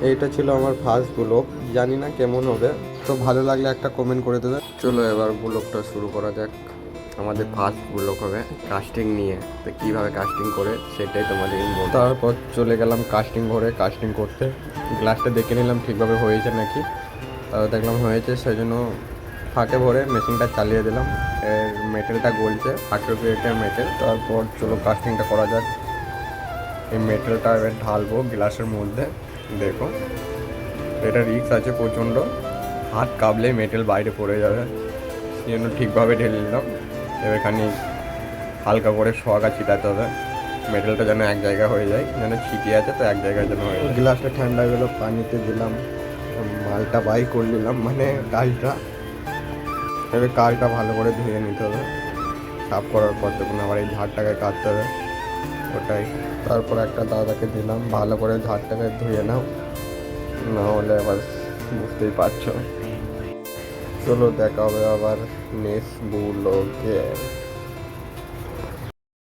এইটা ছিল আমার ফার্স্ট ব্লগ, জানি না কেমন হবে, তো ভালো লাগলে একটা কমেন্ট করে দেবে। চলো এবার ব্লগটা শুরু করা যাক। আমাদের ফার্স্ট ব্লগ হবে কাস্টিং নিয়ে, তো কীভাবে কাস্টিং করে সেটাই তোমাদের বলবো। তারপর চলে গেলাম কাস্টিং ঘরে কাস্টিং করতে। গ্লাসটা দেখে নিলাম ঠিকভাবে হয়েছে নাকি, তারপর দেখলাম হয়েছে, সেই জন্য ফাঁকে ভরে মেশিনটা চালিয়ে দিলাম। এর মেটেলটা গলছে 18 গ্রেডের মেটেল। তারপর চলো কাস্টিংটা করা যাক। এই মেটেলটা এবার ঢালবো গ্লাসের মধ্যে। দেখো এটা রিস্ক আছে প্রচণ্ড, হাত কাঁপলে মেটেল বাইরে পড়ে যাবে, সেই জন্য ঠিকভাবে ঢেলে নিলাম। এবার এখানে হালকা করে সোয়াগা ছিটাতে হবে, মেটেলটা যেন এক জায়গায় হয়ে যায়, যেন ছিটিয়ে আছে তো এক জায়গায় যেন হয়ে যায়। গ্লাসটা ঠান্ডা হয়ে গেলো, পানিতে দিলাম, মালটা বাই করে নিলাম, মানে কাজটা। এবার কাজটা ভালো করে ধুয়ে নিতে হবে, সাফ করার পর তখন আবার এই ঝাড়টাকে কাটতে হবে, ওটাই। তারপর একটা দাদাকে দিলাম, ভালো করে ঝাড়টাকে ধুয়ে নাও, না হলে আবার বুঝতেই পারছো। চলো দেখা হবে আবার নেক্সট ব্লগে।